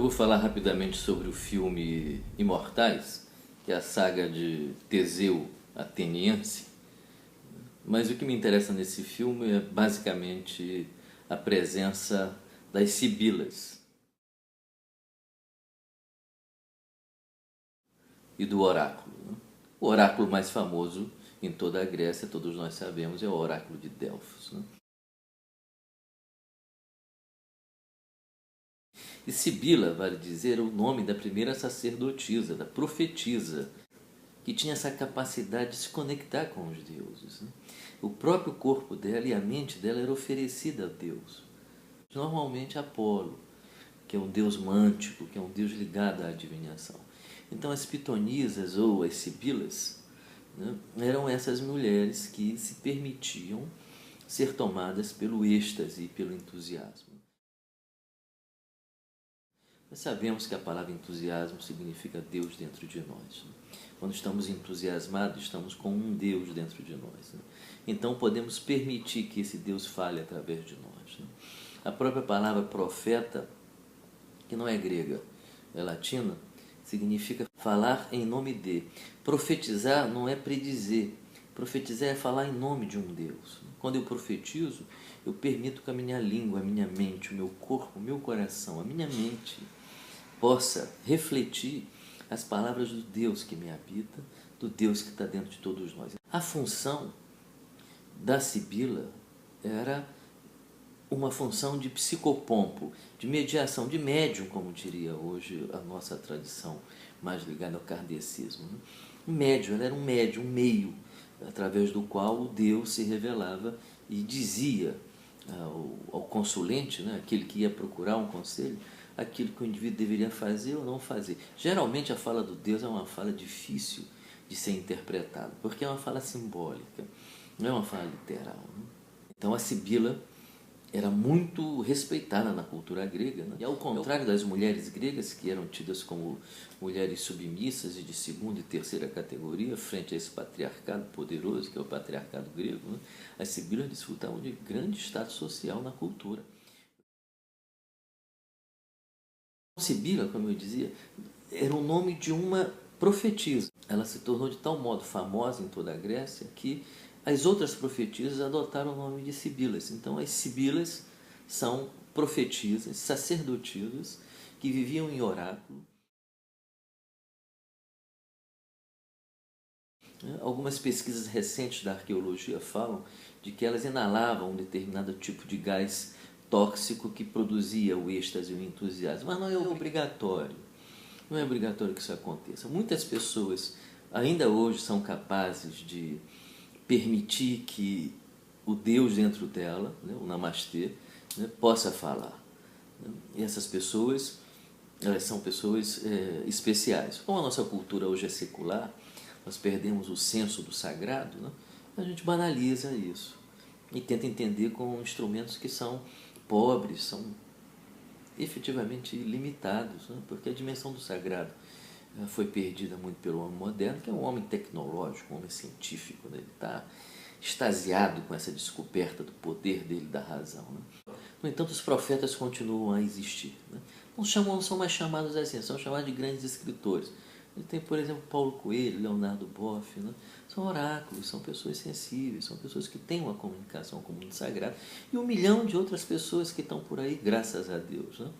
vou falar rapidamente sobre o filme Imortais, que é a saga de Teseu ateniense, mas o que me interessa nesse filme é basicamente a presença das sibilas e do oráculo, né? O oráculo mais famoso em toda a Grécia, todos nós sabemos, é o oráculo de Delfos, né? E Sibila, vale dizer, é o nome da primeira sacerdotisa, da profetisa, que tinha essa capacidade de se conectar com os deuses, né? O próprio corpo dela e a mente dela era oferecida a Deus. Normalmente Apolo, que é um deus mântico, que é um deus ligado à adivinhação. Então as pitonisas ou as sibilas, né, eram essas mulheres que se permitiam ser tomadas pelo êxtase e pelo entusiasmo. Nós sabemos que a palavra entusiasmo significa Deus dentro de nós, né? Quando estamos entusiasmados, estamos com um Deus dentro de nós, né? Então podemos permitir que esse Deus fale através de nós, né? A própria palavra profeta, que não é grega, é latina, significa falar em nome de. Profetizar não é predizer. Profetizar é falar em nome de um Deus. Quando eu profetizo, eu permito que a minha língua, a minha mente, o meu corpo, o meu coração, a minha mente possa refletir as palavras do Deus que me habita, do Deus que está dentro de todos nós. A função da sibila era uma função de psicopompo, de mediação, de médium, como diria hoje a nossa tradição mais ligada ao kardecismo, né? Um médium, ela era um médium, um meio através do qual o Deus se revelava e dizia ao consulente, né, aquele que ia procurar um conselho, aquilo que o indivíduo deveria fazer ou não fazer. Geralmente a fala do Deus é uma fala difícil de ser interpretada, porque é uma fala simbólica, não é uma fala literal, né? Então a sibila era muito respeitada na cultura grega, né? E ao contrário das mulheres gregas, que eram tidas como mulheres submissas e de segunda e terceira categoria, frente a esse patriarcado poderoso, que é o patriarcado grego, né? As sibilas desfrutavam de grande status social na cultura. Sibila, como eu dizia, era o nome de uma profetisa. Ela se tornou de tal modo famosa em toda a Grécia que as outras profetisas adotaram o nome de sibilas. Então as sibilas são profetisas, sacerdotisas, que viviam em oráculo. Algumas pesquisas recentes da arqueologia falam de que elas inalavam um determinado tipo de gás tóxico que produzia o êxtase e o entusiasmo, mas não é obrigatório. Não é obrigatório que isso aconteça. Muitas pessoas ainda hoje são capazes de permitir que o Deus dentro dela, né, o Namastê, né, possa falar, né? E essas pessoas, elas são pessoas especiais. Como a nossa cultura hoje é secular, nós perdemos o senso do sagrado, né? A gente banaliza isso e tenta entender com instrumentos que são pobres, são efetivamente limitados, né? Porque a dimensão do sagrado foi perdida muito pelo homem moderno, que é um homem tecnológico, um homem científico, né? Ele está extasiado com essa descoberta do poder dele, da razão, né? No entanto, os profetas continuam a existir, né? Não são mais chamados assim, são chamados de grandes escritores. Ele tem, por exemplo, Paulo Coelho, Leonardo Boff, né? São oráculos, são pessoas sensíveis, são pessoas que têm uma comunicação com o mundo sagrado, e 1 milhão de outras pessoas que estão por aí, graças a Deus, né?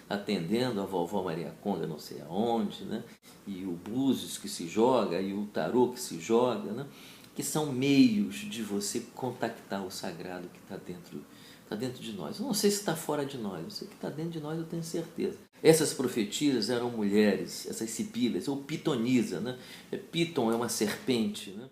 Atendendo a vovó Maria Conga não sei aonde, né? E o Búzios que se joga, e o tarô que se joga, né? Que são meios de você contactar o sagrado que está dentro de nós. Eu não sei se está fora de nós, eu sei que está dentro de nós, eu tenho certeza. Essas profetisas eram mulheres, essas sibilas, ou pitonisa, né? Piton é uma serpente, né?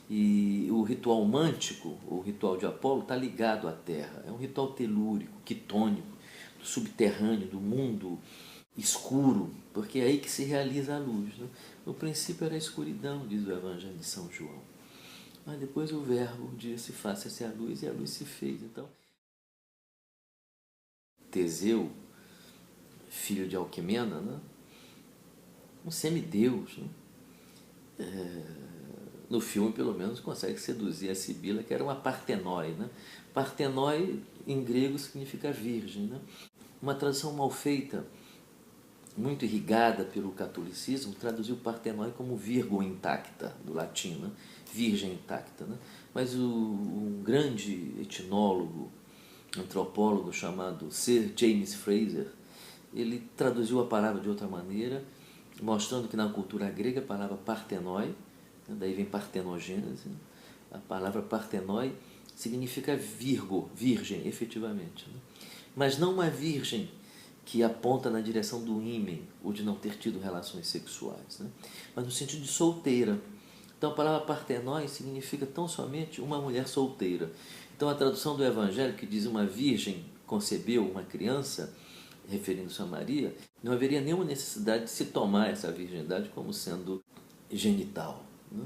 E o ritual mântico, o ritual de Apolo, está ligado à terra. É um ritual telúrico, quitônico, do subterrâneo, do mundo escuro, porque é aí que se realiza a luz, né? No princípio era a escuridão, diz o Evangelho de São João. Mas depois o verbo disse, faça-se a luz, e a luz se fez. Então, Teseu, filho de Alquimena, né? Um semideus, né? No filme, pelo menos, consegue seduzir a Sibila, que era uma partenói, né? Partenói, em grego, significa virgem, né? Uma tradução mal feita, muito irrigada pelo catolicismo, traduziu Partenói como virgo intacta, do latim, né? Virgem intacta. Né? Mas um grande etnólogo, antropólogo chamado Sir James Frazer, ele traduziu a palavra de outra maneira, mostrando que na cultura grega a palavra Partenói, né? Daí vem partenogênese, né? A palavra Partenói significa virgo, virgem, efetivamente. Né? Mas não uma virgem que aponta na direção do ímen ou de não ter tido relações sexuais, né? Mas no sentido de solteira. Então a palavra partenói significa tão somente uma mulher solteira. Então a tradução do Evangelho que diz uma virgem concebeu uma criança, referindo-se a Maria, não haveria nenhuma necessidade de se tomar essa virgindade como sendo genital. Né?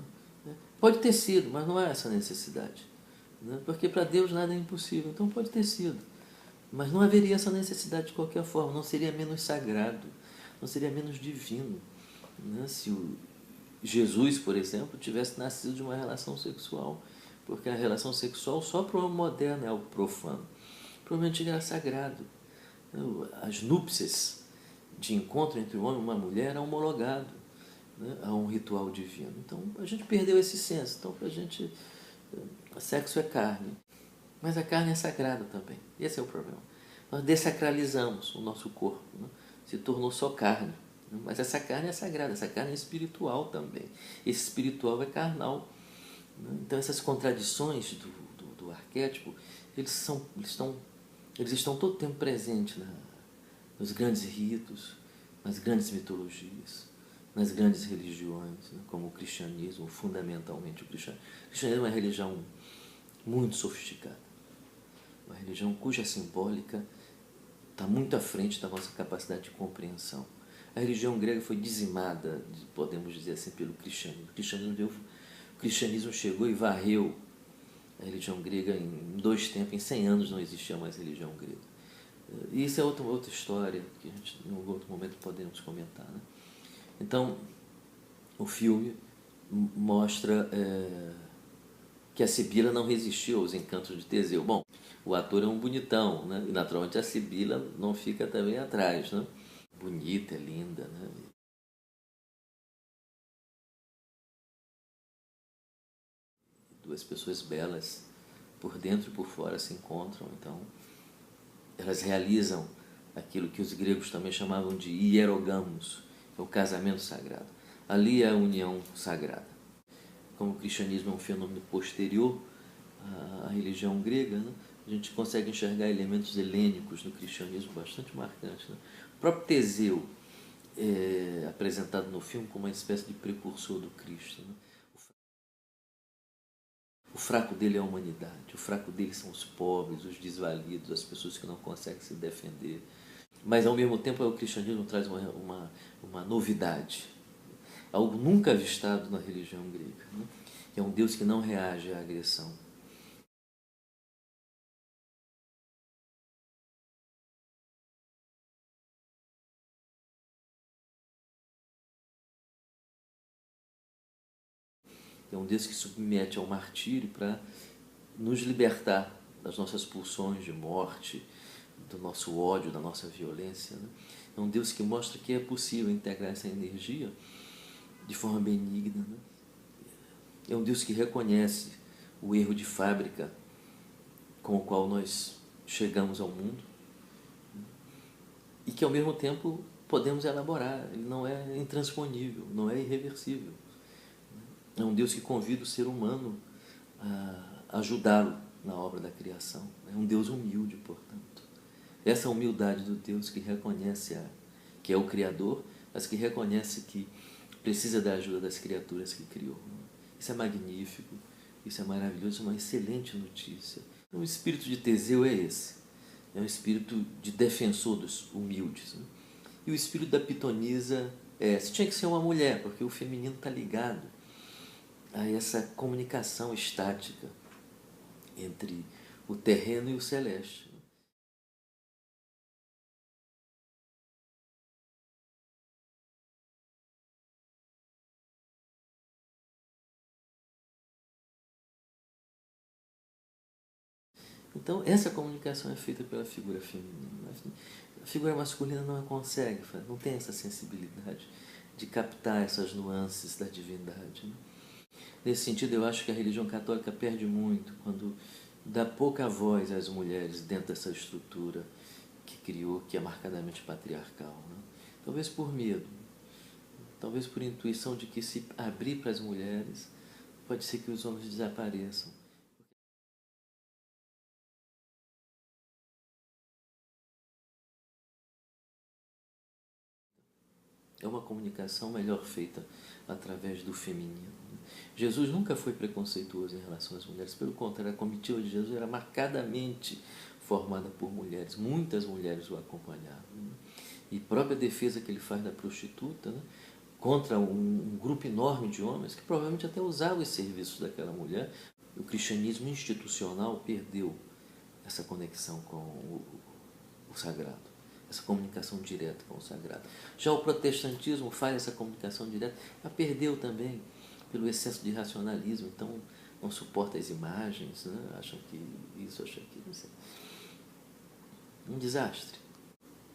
Pode ter sido, mas não há essa necessidade. Né? Porque para Deus nada é impossível, então pode ter sido. Mas não haveria essa necessidade de qualquer forma, não seria menos sagrado, não seria menos divino. Né? Se o Jesus, por exemplo, tivesse nascido de uma relação sexual, porque a relação sexual só para o homem moderno é algo profano. Provavelmente era sagrado. As núpcias de encontro entre um homem e uma mulher é homologado, né, a um ritual divino. Então a gente perdeu esse senso. Então para a gente, sexo é carne. Mas a carne é sagrada também. Esse é o problema. Nós desacralizamos o nosso corpo. Né? Se tornou só carne. Né? Mas essa carne é sagrada, essa carne é espiritual também. Esse espiritual é carnal. Né? Então essas contradições do arquétipo, eles estão todo o tempo presentes nos grandes ritos, nas grandes mitologias, nas grandes religiões, né? Como o cristianismo, fundamentalmente o cristianismo. O cristianismo é uma religião muito sofisticada. Uma religião cuja simbólica está muito à frente da nossa capacidade de compreensão. A religião grega foi dizimada, podemos dizer assim, pelo cristianismo. O cristianismo chegou e varreu a religião grega em 2 tempos, em 100 anos não existia mais religião grega. E isso é outra história que a gente, em algum outro momento, podemos comentar. Né? Então, o filme mostra que a Sibila não resistiu aos encantos de Teseu. Bom, o ator é um bonitão, né? E naturalmente a Sibila não fica também atrás, né? Bonita, é linda, né? Duas pessoas belas, por dentro e por fora, se encontram, então elas realizam aquilo que os gregos também chamavam de hierogamos, que é o casamento sagrado. Ali é a união sagrada. Como o cristianismo é um fenômeno posterior à religião grega, né? A gente consegue enxergar elementos helênicos no cristianismo bastante marcantes. Né? O próprio Teseu é apresentado no filme como uma espécie de precursor do Cristo. Né? O fraco dele é a humanidade, o fraco dele são os pobres, os desvalidos, as pessoas que não conseguem se defender. Mas ao mesmo tempo o cristianismo traz uma novidade, algo nunca avistado na religião grega, né? Que é um Deus que não reage à agressão. É um Deus que submete ao martírio para nos libertar das nossas pulsões de morte, do nosso ódio, da nossa violência. Né? É um Deus que mostra que é possível integrar essa energia de forma benigna. Né? É um Deus que reconhece o erro de fábrica com o qual nós chegamos ao mundo e que ao mesmo tempo podemos elaborar. Ele não é intransponível, não é irreversível. É um Deus que convida o ser humano a ajudá-lo na obra da criação. É um Deus humilde, portanto. Essa humildade do Deus que reconhece que é o Criador, mas que reconhece que precisa da ajuda das criaturas que criou. Isso é magnífico, isso é maravilhoso, é uma excelente notícia. O espírito de Teseu é esse. É um espírito de defensor dos humildes. Né? E o espírito da pitonisa tinha que ser uma mulher, porque o feminino está ligado a essa comunicação estática entre o terreno e o celeste. Então, essa comunicação é feita pela figura feminina. A figura masculina não consegue, não tem essa sensibilidade de captar essas nuances da divindade, né? Nesse sentido, eu acho que a religião católica perde muito quando dá pouca voz às mulheres dentro dessa estrutura que criou, que é marcadamente patriarcal, né? Talvez por medo, talvez por intuição de que se abrir para as mulheres, pode ser que os homens desapareçam. É uma comunicação melhor feita através do feminino. Jesus nunca foi preconceituoso em relação às mulheres, pelo contrário, a comitiva de Jesus era marcadamente formada por mulheres, muitas mulheres o acompanhavam. E a própria defesa que ele faz da prostituta, né, contra um grupo enorme de homens que provavelmente até usavam os serviços daquela mulher, o cristianismo institucional perdeu essa conexão com o sagrado, essa comunicação direta com o sagrado. Já o protestantismo faz essa comunicação direta, mas perdeu também pelo excesso de racionalismo, então não suporta as imagens, né? Acham que isso, acham que não sei. Um desastre.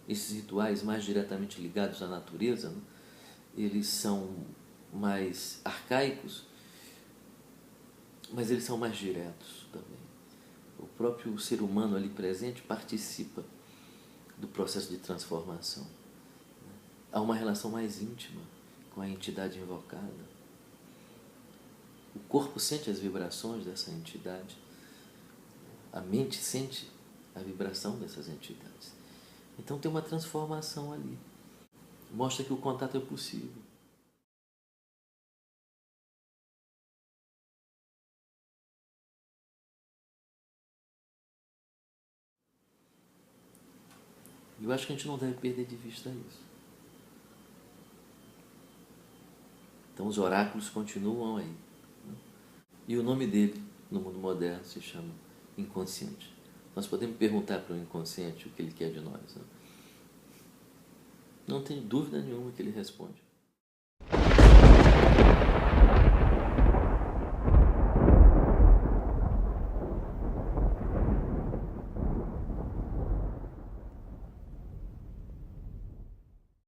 Esses rituais mais diretamente ligados à natureza, né? Eles são mais arcaicos, mas eles são mais diretos também. O próprio ser humano ali presente participa do processo de transformação. Há uma relação mais íntima com a entidade invocada. O corpo sente as vibrações dessa entidade. A mente sente a vibração dessas entidades. Então tem uma transformação ali. Mostra que o contato é possível. E eu acho que a gente não deve perder de vista isso. Então os oráculos continuam aí. E o nome dele, no mundo moderno, se chama inconsciente. Nós podemos perguntar para o inconsciente o que ele quer de nós, né? Não tem dúvida nenhuma que ele responde.